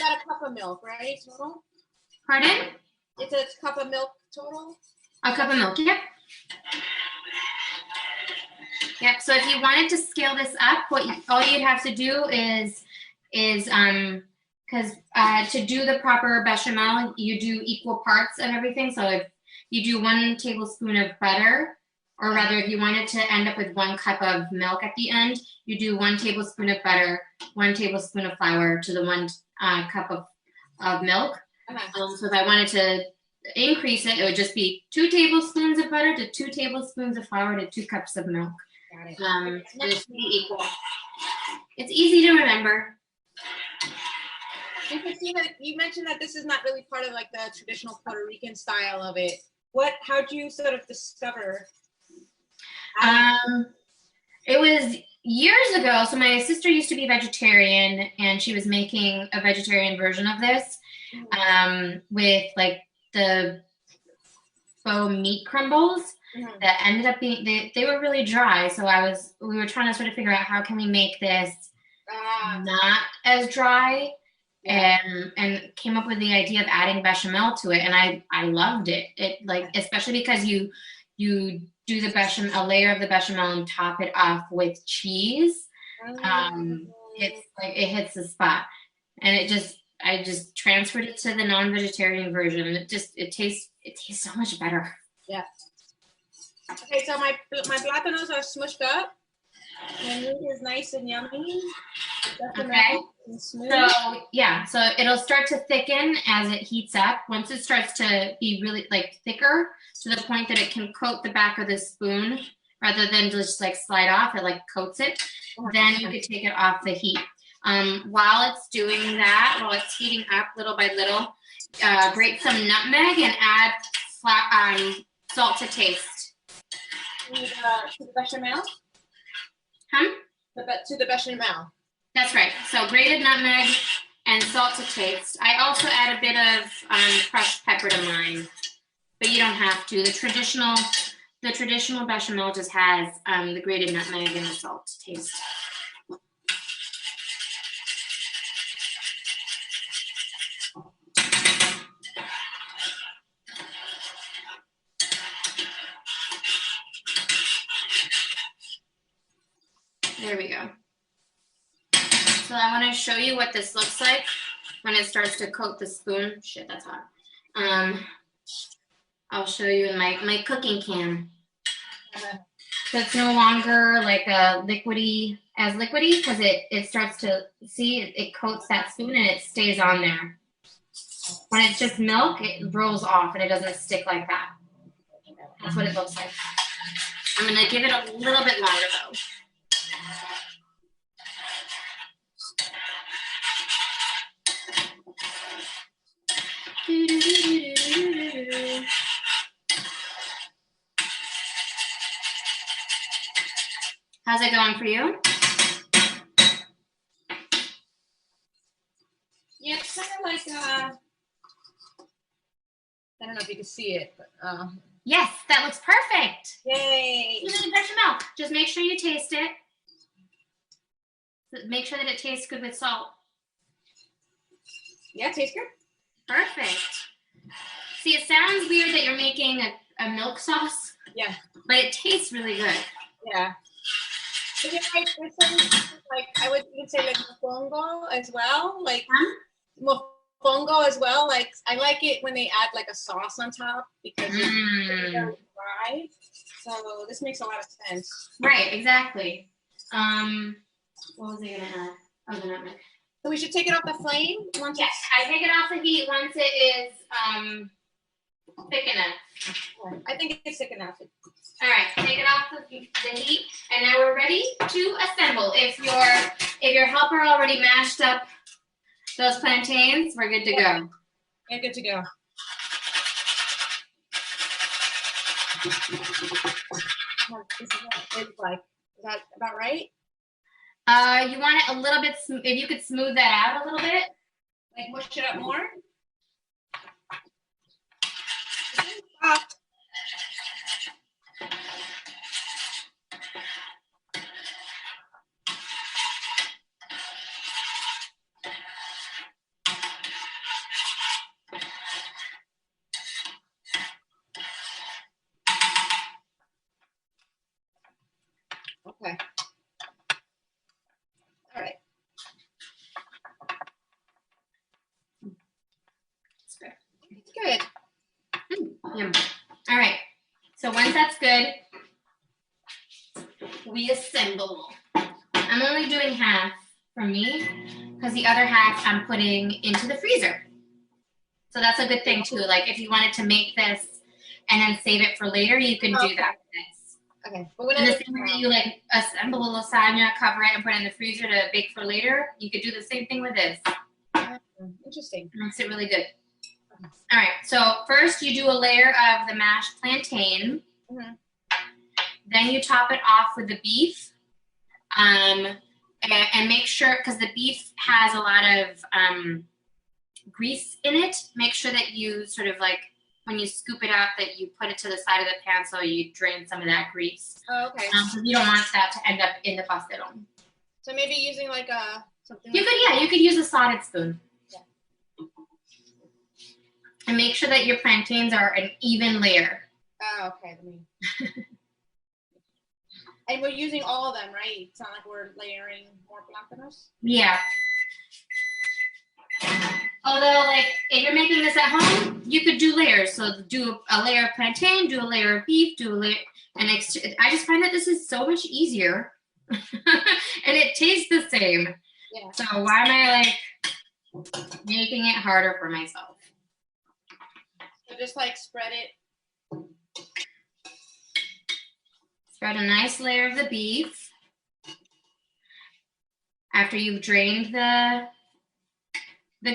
about a cup of milk, right, total? Pardon? It's a cup of milk total? A cup of milk, yep. Yep, so if you wanted to scale this up, all you'd have to do is because to do the proper bechamel, you do equal parts of everything. So if you do 1 tablespoon of butter, or rather if you wanted to end up with 1 cup of milk at the end, you do 1 tablespoon of butter, 1 tablespoon of flour to the 1 cup of milk. So if I wanted to increase it, it would just be 2 tablespoons of butter to 2 tablespoons of flour to 2 cups of milk. Got it. It's pretty equal. It's easy to remember. And Cristina, you mentioned that this is not really part of like the traditional Puerto Rican style of it. How'd you sort of discover? It was years ago. So my sister used to be vegetarian, and she was making a vegetarian version of this with like the faux meat crumbles that ended up being, they were really dry. So we were trying to sort of figure out how can we make this not as dry, and came up with the idea of adding bechamel to it. And I loved it. It like, especially because you do the bechamel, a layer of the bechamel, and top it off with cheese. It's like, it hits the spot. And I just transferred it to the non-vegetarian version. It tastes so much better. Yeah. Okay, so my plátanos are smushed up. My meat is nice and yummy. Okay. And smooth. So it'll start to thicken as it heats up. Once it starts to be really like thicker to the point that it can coat the back of the spoon rather than just like slide off, it like coats it. Then you could take it off the heat. While it's doing that, while it's heating up little by little, grate some nutmeg and add salt to taste. To the bechamel? To the bechamel. That's right. So grated nutmeg and salt to taste. I also add a bit of crushed pepper to mine, but you don't have to. The traditional bechamel just has the grated nutmeg and the salt to taste. There we go. So I want to show you what this looks like when it starts to coat the spoon. Shit, that's hot. I'll show you in my cooking can. So it's no longer like a liquidy because it starts to, see, it coats that spoon and it stays on there. When it's just milk, it rolls off and it doesn't stick like that. That's what it looks like. I'm going to give it a little bit longer though. How's it going for you? Yeah, it's kind of like I don't know if you can see it, but yes, that looks perfect. Yay! Even bechamel. Just make sure you taste it. Make sure that it tastes good with salt. Yeah, it tastes good. Perfect. See, it sounds weird that you're making a milk sauce. Yeah. But it tastes really good. Yeah. Is it like I would even say like mofongo as well, like mofongo as well. Like I like it when they add like a sauce on top because it's very dry. So this makes a lot of sense. Right, exactly. What was I gonna add? Oh, the nutmeg. So we should take it off the flame once. Yes, I take it off the heat once it is thick enough. I think it's thick enough. All right, take it off the heat, and now we're ready to assemble. If your helper already mashed up those plantains, we're good to go. Yeah, good to go. This is what it looks like. Is that about right? You want it a little bit, if you could smooth that out a little bit. Like mush it up more? Okay. All right. It's good. Yum. All right. So once that's good, we assemble. I'm only doing half for me because the other half I'm putting into the freezer. So that's a good thing too. Like if you wanted to make this and then save it for later, you can do that with this. Okay. But when And the same way that you like assemble a lasagna, cover it, and put it in the freezer to bake for later, you could do the same thing with this. Interesting. Makes it really good. All right, so first you do a layer of the mashed plantain. Then you top it off with the beef. And make sure, because the beef has a lot of grease in it, make sure that you sort of like, when you scoop it out, that you put it to the side of the pan so you drain some of that grease. Oh, okay. You don't want that to end up in the pastelón. So maybe using like a something. You could use a slotted spoon. Yeah. And make sure that your plantains are an even layer. Oh, okay. And we're using all of them, right? It's not like we're layering more plantains. Yeah. Although, like, if you're making this at home, you could do layers. So do a layer of plantain, do a layer of beef, do a layer, and I just find that this is so much easier, and it tastes the same. Yeah. So why am I like making it harder for myself? So just like spread it. Spread a nice layer of the beef after you've drained the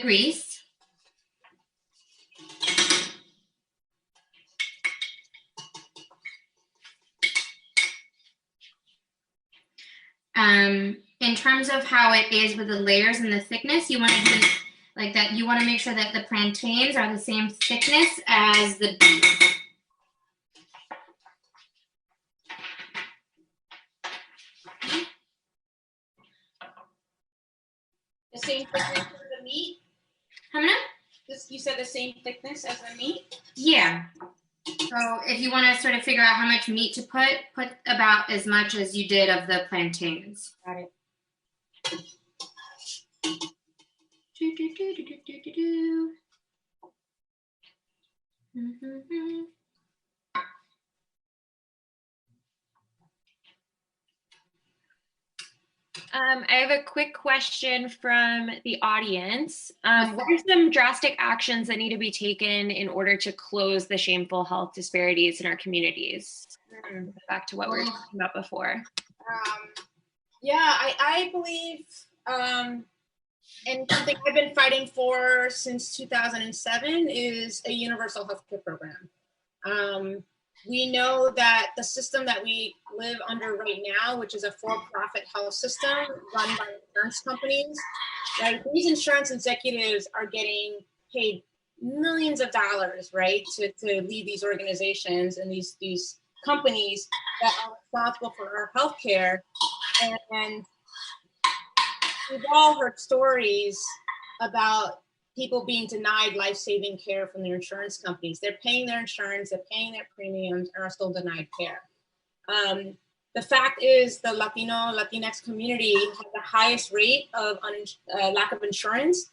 grease. In terms of how it is with the layers and the thickness, you want to do like that. You want to make sure that the plantains are the same thickness as the beef. The same thickness as the meat? How many? You said the same thickness as the meat? Yeah. So if you want to sort of figure out how much meat to put about as much as you did of the plantains. Got it. I have a quick question from the audience. What are some drastic actions that need to be taken in order to close the shameful health disparities in our communities? Back to what we were talking about before. Yeah, I believe, and something I've been fighting for since 2007 is a universal healthcare program. We know that the system that we live under right now, which is a for-profit health system run by insurance companies, right? These insurance executives are getting paid millions of dollars, right, to lead these organizations and these companies that are responsible for our healthcare. And we've all heard stories about people being denied life-saving care from their insurance companies. They're paying their insurance, they're paying their premiums, and are still denied care. The fact is the Latinx community has the highest rate of lack of insurance.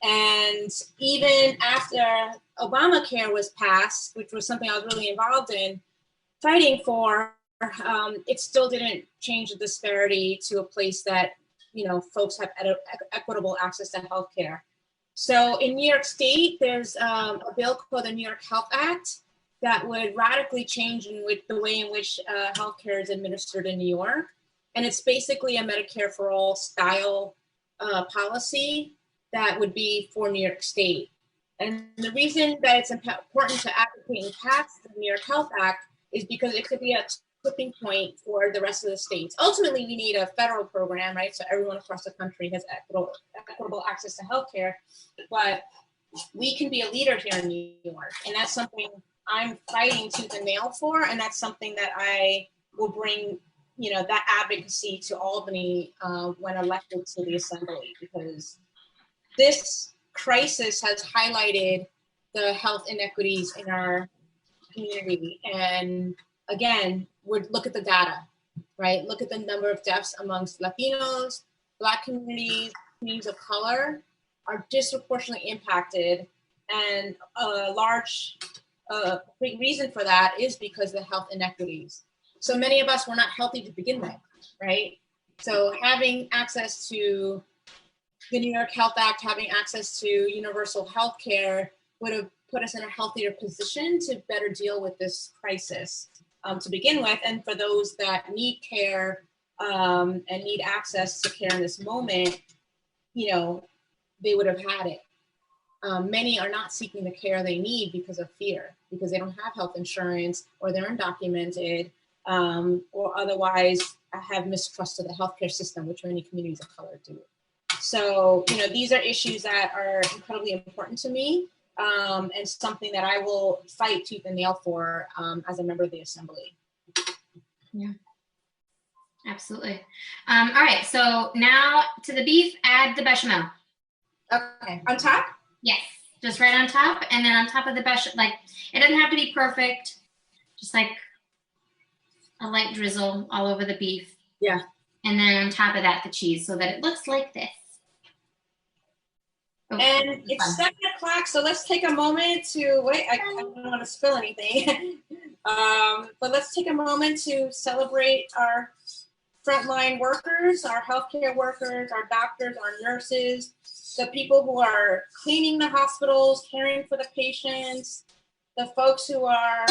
And even after Obamacare was passed, which was something I was really involved in fighting for, it still didn't change the disparity to a place that, folks have equitable access to healthcare. So in New York State, there's a bill called the New York Health Act that would radically change the way in which healthcare is administered in New York. And it's basically a Medicare for all style policy that would be for New York State. And the reason that it's important to advocate and pass the New York Health Act is because it could be a tipping point for the rest of the states. Ultimately, we need a federal program, right? So everyone across the country has equitable access to healthcare, but we can be a leader here in New York. And that's something I'm fighting tooth and nail for. And that's something that I will bring, that advocacy to Albany when elected to the assembly, because this crisis has highlighted the health inequities in our community. And again, would look at the data, right? Look at the number of deaths amongst Latinos, Black communities of color are disproportionately impacted. And a big reason for that is because of the health inequities. So many of us were not healthy to begin with, right? So having access to the New York Health Act, having access to universal health care would have put us in a healthier position to better deal with this crisis to begin with. And for those that need care and need access to care in this moment, they would have had it. many are not seeking the care they need because of fear, because they don't have health insurance, or they're undocumented, or otherwise have mistrust of the healthcare system, which many communities of color do. So, you know, these are issues that are incredibly important to me, and something that I will fight tooth and nail for as a member of the Assembly. Yeah, absolutely. All right, so now to the beef, add the bechamel. Okay, on top? Yes, just right on top, and then on top of the bechamel, like, it doesn't have to be perfect, just like a light drizzle all over the beef. Yeah. And then on top of that, the cheese, so that it looks like this. Oh, and it's 7 o'clock, so let's take a moment to wait. I don't want to spill anything. But let's take a moment to celebrate our frontline workers, our healthcare workers, our doctors, our nurses, the people who are cleaning the hospitals, caring for the patients, the folks who are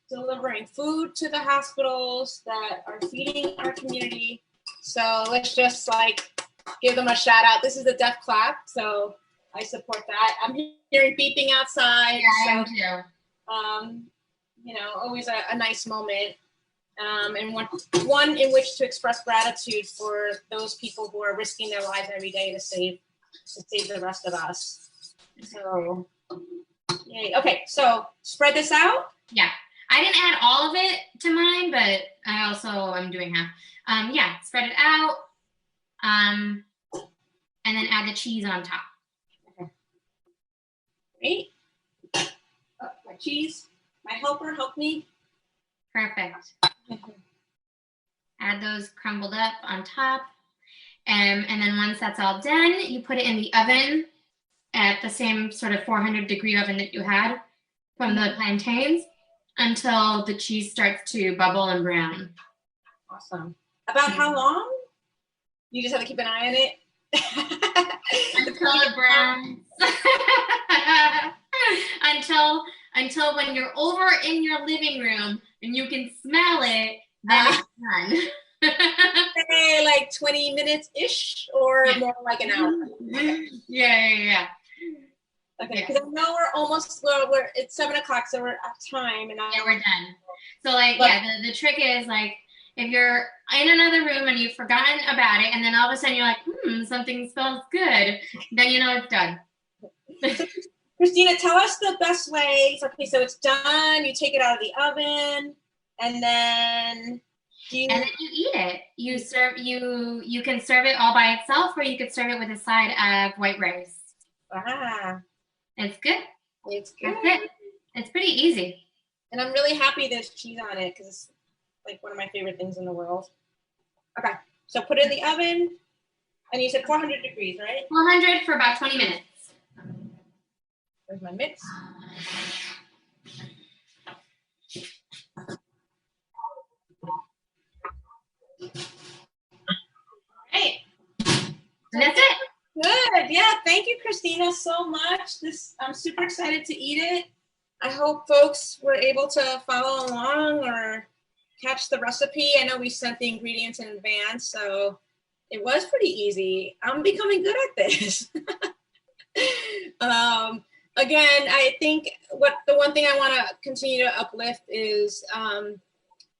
delivering food to the hospitals, that are feeding our community. So let's just like give them a shout out. This is a deaf clap, so I support that. I'm hearing beeping outside. Yeah, so, I am too. You know, always a nice moment. And one in which to express gratitude for those people who are risking their lives every day to save the rest of us. So, yay. Okay, so spread this out. Yeah, I didn't add all of it to mine, but I also am doing half. Yeah, spread it out, and then add the cheese on top. Okay. Great. Oh, my cheese. My helper, help me. Perfect. Add those crumbled up on top. And then once that's all done, you put it in the oven at the same sort of 400-degree oven that you had from the plantains until the cheese starts to bubble and brown. Awesome. About how long? You just have to keep an eye on it? Until it browns. until when you're over in your living room and you can smell it, then it's done. Say like 20 minutes-ish, or more like an hour? Okay. Yeah. Okay, because I know we're almost, we're it's 7 o'clock, so we're at time. And we're done. So like, the trick is like, if you're in another room and you've forgotten about it, and then all of a sudden you're like, something smells good, then you know it's done. Cristina, tell us the best way. Okay, so it's done. You take it out of the oven, and then you eat it. You can serve it all by itself, or you could serve it with a side of white rice. Ah, it's good. It's good. That's it. It's pretty easy. And I'm really happy there's cheese on it because it's like one of my favorite things in the world. Okay, so put it in the oven, and you said 400 degrees, right? 400 for about 20 minutes. Where's my mix? Great. And that's it. Good. Yeah. Thank you, Cristina, so much. I'm super excited to eat it. I hope folks were able to follow along or catch the recipe. I know we sent the ingredients in advance, so it was pretty easy. I'm becoming good at this. Again, I think the one thing I want to continue to uplift is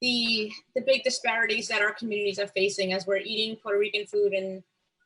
the big disparities that our communities are facing as we're eating Puerto Rican food and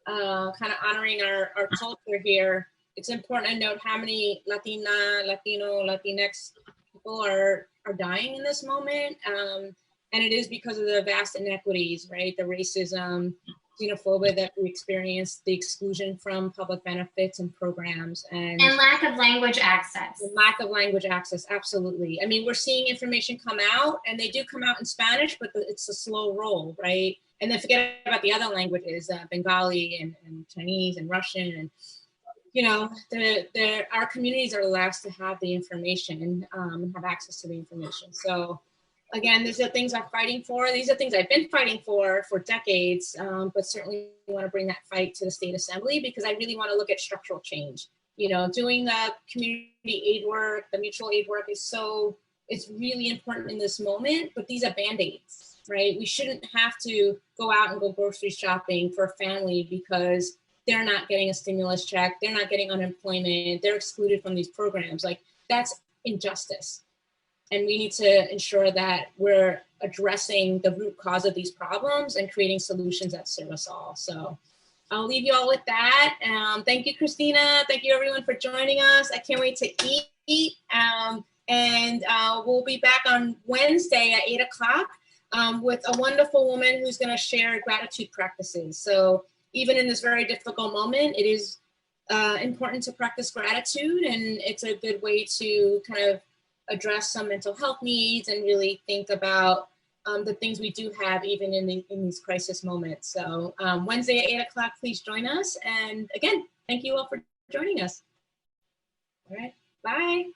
kind of honoring our culture here. It's important to note how many Latino, Latinx people are dying in this moment. And it is because of the vast inequities, right? The racism, xenophobia that we experience, the exclusion from public benefits and programs, and lack of language access. The lack of language access, absolutely. I mean, we're seeing information come out, and they do come out in Spanish, but it's a slow roll, right? And then forget about the other languages, Bengali and Chinese and Russian, and you know, our communities are the last to have the information and have access to the information. So again, these are things I'm fighting for. These are things I've been fighting for decades, but certainly want to bring that fight to the state assembly because I really want to look at structural change. You know, doing the community aid work, the mutual aid work it's really important in this moment, but these are Band-Aids, right? We shouldn't have to go out and go grocery shopping for a family because they're not getting a stimulus check, they're not getting unemployment, they're excluded from these programs. Like, that's injustice. And we need to ensure that we're addressing the root cause of these problems and creating solutions that serve us all. So I'll leave you all with that. Thank you, Cristina. Thank you, everyone, for joining us. I can't wait to eat. And we'll be back on Wednesday at 8 o'clock with a wonderful woman who's going to share gratitude practices. So even in this very difficult moment, it is important to practice gratitude, and it's a good way to kind of address some mental health needs and really think about the things we do have even in these crisis moments. So Wednesday at 8 o'clock, please join us. And again, thank you all for joining us. All right, bye.